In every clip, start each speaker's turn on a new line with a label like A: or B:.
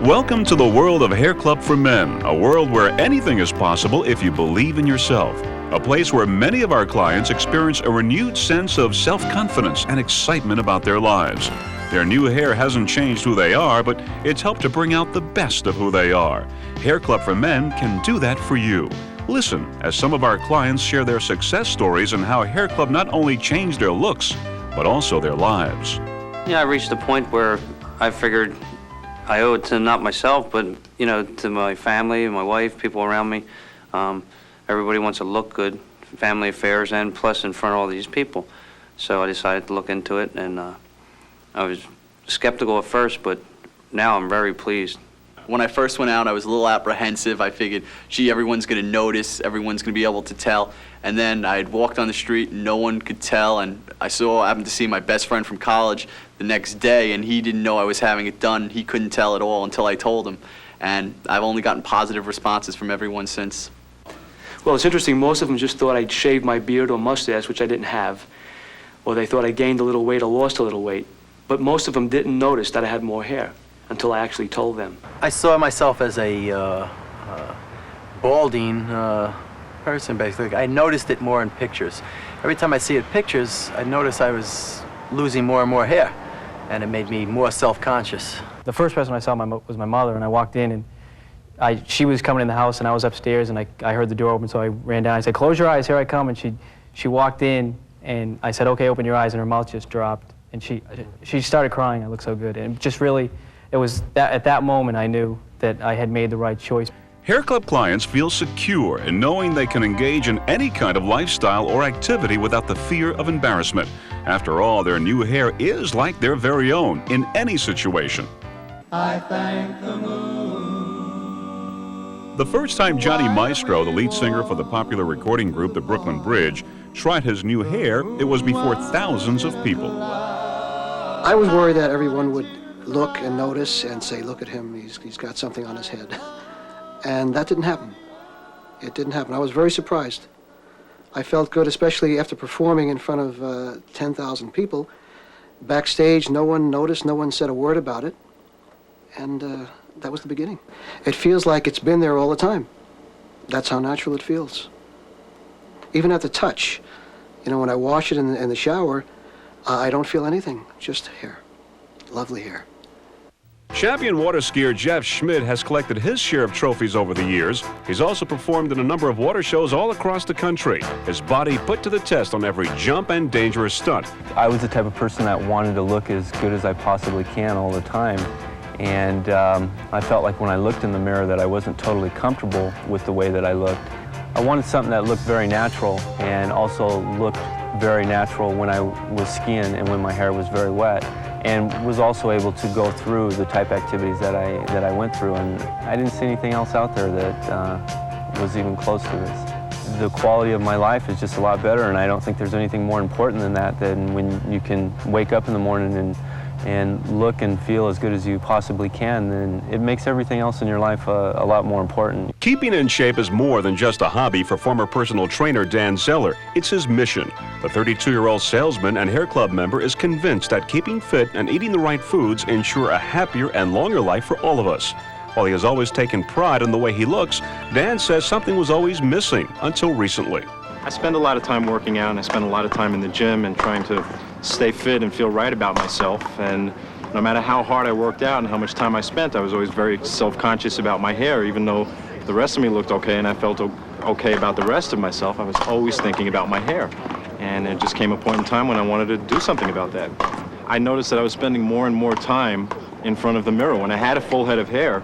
A: Welcome to the world of Hair Club for Men, a world where anything is possible if you believe in yourself. A place where many of our clients experience a renewed sense of self-confidence and excitement about their lives. Their new hair hasn't changed who they are, but it's helped to bring out the best of who they are. Hair Club for Men can do that for you. Listen as some of our clients share their success stories and how Hair Club not only changed their looks, but also their lives.
B: Yeah, I reached a point where I figured I owe it to not myself, but, to my family, my wife, people around me. Everybody wants to look good, family affairs, and plus in front of all these people. So I decided to look into it, and I was skeptical at first, but now I'm very pleased.
C: When I first went out, I was a little apprehensive. I figured, gee, everyone's going to notice, everyone's going to be able to tell. And then I had walked on the street and no one could tell, and I happened to see my best friend from college the next day, and he didn't know I was having it done. He couldn't tell at all until I told him. And I've only gotten positive responses from everyone since.
D: Well, it's interesting. Most of them just thought I'd shaved my beard or mustache, which I didn't have. Or they thought I gained a little weight or lost a little weight. But most of them didn't notice that I had more hair until I actually told them.
E: I saw myself as a balding person, basically. I noticed it more in pictures. Every time I see it in pictures, I noticed I was losing more and more hair, and it made me more self-conscious.
F: The first person I saw was my mother, and I walked in, and she was coming in the house, and I was upstairs, and I heard the door open, so I ran down. I said, "Close your eyes, here I come," and she walked in, and I said, "Okay, open your eyes," and her mouth just dropped, and she started crying. I looked so good, and just really, it was at that moment I knew that I had made the right choice.
A: Hair Club clients feel secure in knowing they can engage in any kind of lifestyle or activity without the fear of embarrassment. After all, their new hair is like their very own in any situation.
G: I thank the moon.
A: The first time Johnny Maestro, the lead singer for the popular recording group The Brooklyn Bridge, tried his new hair, it was before thousands of people.
H: I was worried that everyone would look and notice and say, "Look at him, he's got something on his head." And that didn't happen. It didn't happen. I was very surprised. I felt good, especially after performing in front of 10,000 people. Backstage, no one noticed, no one said a word about it. And that was the beginning. It feels like it's been there all the time. That's how natural it feels. Even at the touch, when I wash it in the shower, I don't feel anything, just hair. Lovely hair.
A: Champion water skier Jeff Schmidt has collected his share of trophies over the years. He's also performed in a number of water shows all across the country. His body put to the test on every jump and dangerous stunt.
I: I was the type of person that wanted to look as good as I possibly can all the time. And I felt like when I looked in the mirror that I wasn't totally comfortable with the way that I looked. I wanted something that looked very natural and also looked very natural when I was skiing and when my hair was very wet, and was also able to go through the type activities that I went through, and I didn't see anything else out there that was even close to this. The quality of my life is just a lot better, and I don't think there's anything more important than that, than when you can wake up in the morning and look and feel as good as you possibly can, then it makes everything else in your life a lot more important.
A: Keeping in shape is more than just a hobby for former personal trainer Dan Zeller. It's his mission. The 32-year-old salesman and Hair Club member is convinced that keeping fit and eating the right foods ensure a happier and longer life for all of us. While he has always taken pride in the way he looks, Dan says something was always missing until recently.
J: I spend a lot of time working out, and I spend a lot of time in the gym and trying to stay fit and feel right about myself. And no matter how hard I worked out and how much time I spent, I was always very self-conscious about my hair. Even though the rest of me looked okay and I felt okay about the rest of myself, I was always thinking about my hair. And it just came a point in time when I wanted to do something about that. I noticed that I was spending more and more time in front of the mirror. When I had a full head of hair,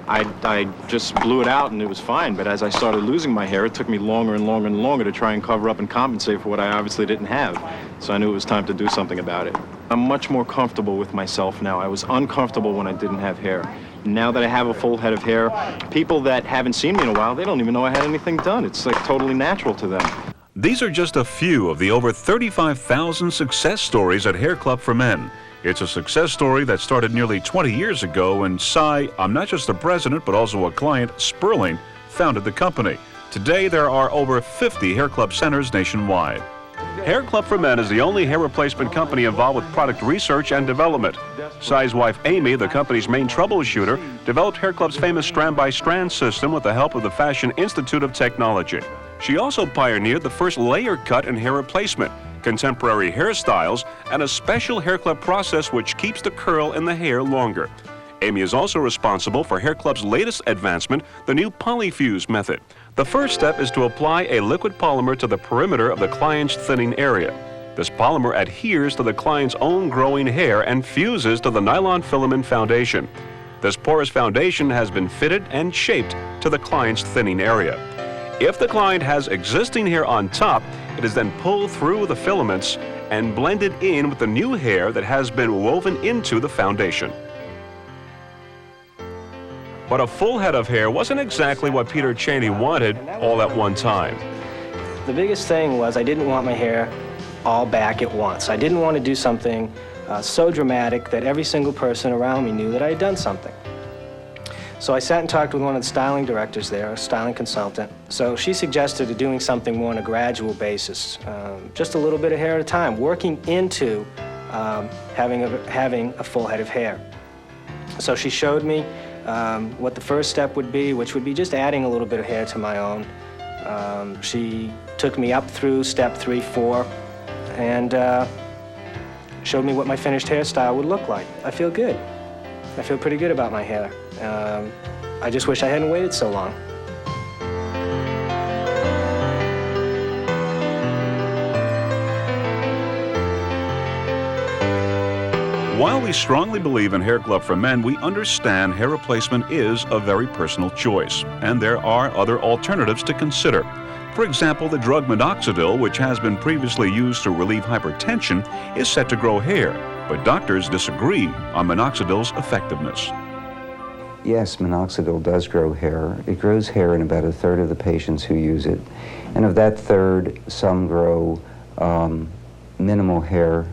J: I just blew it out and it was fine, but as I started losing my hair, it took me longer and longer and longer to try and cover up and compensate for what I obviously didn't have. So I knew it was time to do something about it. I'm much more comfortable with myself now. I was uncomfortable when I didn't have hair. Now that I have a full head of hair, people that haven't seen me in a while, they don't even know I had anything done. It's like totally natural to them.
A: These are just a few of the over 35,000 success stories at Hair Club for Men. It's a success story that started nearly 20 years ago when Cy, I'm not just the president but also a client, Sperling, founded the company. Today there are over 50 Hair Club centers nationwide. Hair Club for Men is the only hair replacement company involved with product research and development. Cy's wife Amy, the company's main troubleshooter, developed Hair Club's famous strand-by-strand system with the help of the Fashion Institute of Technology. She also pioneered the first layer cut in hair replacement, contemporary hairstyles, and a special Hair Club process which keeps the curl in the hair longer. Amy is also responsible for Hair Club's latest advancement, the new polyfuse method. The first step is to apply a liquid polymer to the perimeter of the client's thinning area. This polymer adheres to the client's own growing hair and fuses to the nylon filament foundation. This porous foundation has been fitted and shaped to the client's thinning area. If the client has existing hair on top, it is then pulled through the filaments and blended in with the new hair that has been woven into the foundation. But a full head of hair wasn't exactly what Peter Cheney wanted all at one time.
F: The biggest thing was I didn't want my hair all back at once. I didn't want to do something so dramatic that every single person around me knew that I had done something. So I sat and talked with one of the styling directors there, a styling consultant. So she suggested doing something more on a gradual basis, just a little bit of hair at a time, working into having a full head of hair. So she showed me what the first step would be, which would be just adding a little bit of hair to my own. She took me up through step 3, 4, and showed me what my finished hairstyle would look like. I feel good. I feel pretty good about my hair. I just wish I hadn't waited so long.
A: While we strongly believe in Hair Club for Men, we understand hair replacement is a very personal choice, and there are other alternatives to consider. For example, the drug minoxidil, which has been previously used to relieve hypertension, is set to grow hair, but doctors disagree on minoxidil's effectiveness.
K: Yes, minoxidil does grow hair. It grows hair in about 1/3 of the patients who use it, and of that third, some grow minimal hair,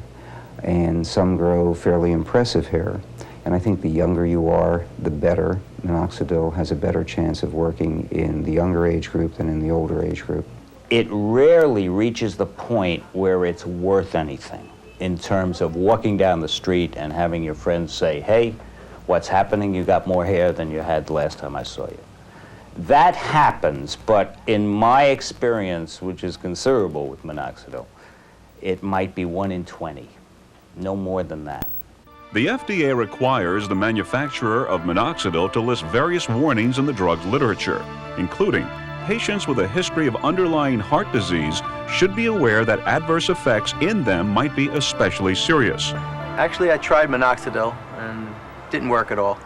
K: and some grow fairly impressive hair. And I think the younger you are, the better. Minoxidil has a better chance of working in the younger age group than in the older age group.
L: It rarely reaches the point where it's worth anything in terms of walking down the street and having your friends say, hey, what's happening? You got more hair than you had the last time I saw you. That happens, but in my experience, which is considerable with minoxidil, it might be 1 in 20. No more than that.
A: The FDA requires the manufacturer of minoxidil to list various warnings in the drug's literature, including patients with a history of underlying heart disease should be aware that adverse effects in them might be especially serious.
E: Actually, I tried minoxidil and it didn't work at all.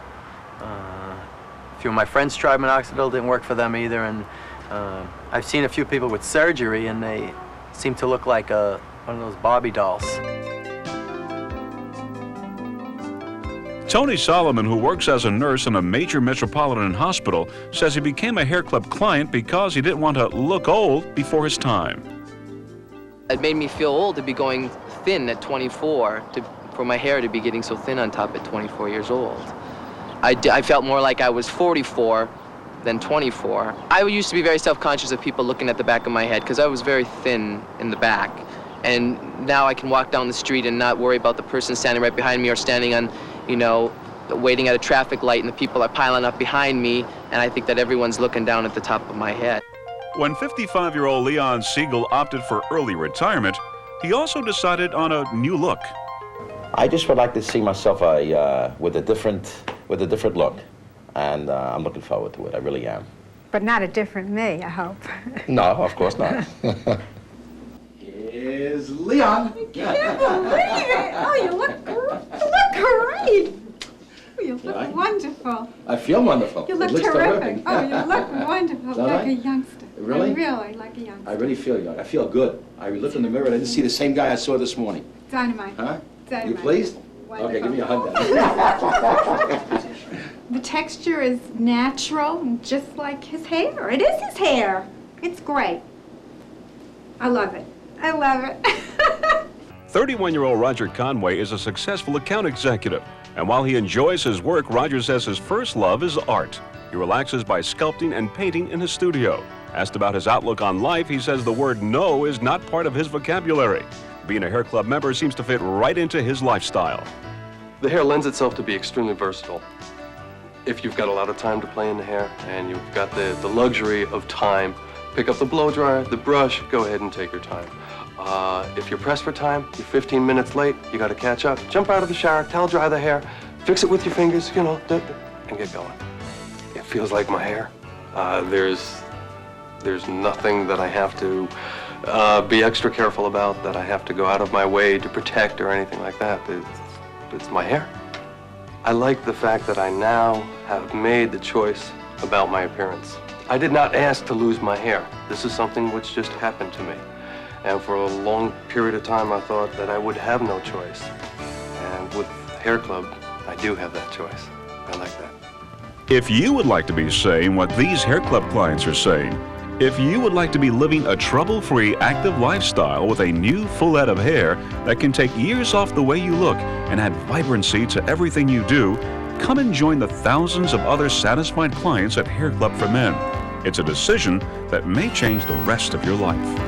E: A few of my friends tried minoxidil, didn't work for them either, and I've seen a few people with surgery and they seem to look like one of those Barbie dolls.
A: Tony Solomon, who works as a nurse in a major metropolitan hospital, says he became a Hair Club client because he didn't want to look old before his time.
M: It made me feel old to be going thin at 24, for my hair to be getting so thin on top at 24 years old. I felt more like I was 44 than 24. I used to be very self-conscious of people looking at the back of my head because I was very thin in the back. And now I can walk down the street and not worry about the person standing right behind me or standing on, waiting at a traffic light and the people are piling up behind me, and I think that everyone's looking down at the top of my head.
A: When 55-year-old Leon Siegel opted for early retirement, he also decided on a new look.
N: I just would like to see myself with a different look, and I'm looking forward to it. I really am.
O: But not a different me, I hope.
N: No, of course not.
G: Here's Leon.
O: I can't believe it. Oh, you look great. Oh, you look wonderful.
G: I feel wonderful.
O: You look terrific. Oh, you look wonderful, like a youngster.
G: Really?
O: Really, like a youngster.
G: I really feel young. I feel good. I looked in the mirror and I didn't see the same guy I saw this morning.
O: Dynamite.
G: Huh?
O: Dynamite.
G: You pleased?
O: Wonderful.
G: Okay, give me a hug then.
O: The texture is natural, just like his hair. It is his hair. It's great. I love it. I love it.
A: 31-year-old Roger Conway is a successful account executive, and while he enjoys his work, Roger says his first love is art. He relaxes by sculpting and painting in his studio. Asked about his outlook on life, he says the word no is not part of his vocabulary. Being a hair club member seems to fit right into his lifestyle.
P: The hair lends itself to be extremely versatile. If you've got a lot of time to play in the hair and you've got the luxury of time, pick up the blow dryer, the brush, go ahead and take your time. If you're pressed for time, you're 15 minutes late, you got to catch up, jump out of the shower, towel dry the hair, fix it with your fingers, you know, and get going. It feels like my hair. There's nothing that I have to be extra careful about, that I have to go out of my way to protect or anything like that. It's my hair. I like the fact that I now have made the choice about my appearance. I did not ask to lose my hair. This is something which just happened to me. And for a long period of time, I thought that I would have no choice. And with Hair Club, I do have that choice. I like that.
A: If you would like to be saying what these Hair Club clients are saying, if you would like to be living a trouble-free, active lifestyle with a new full head of hair that can take years off the way you look and add vibrancy to everything you do, come and join the thousands of other satisfied clients at Hair Club for Men. It's a decision that may change the rest of your life.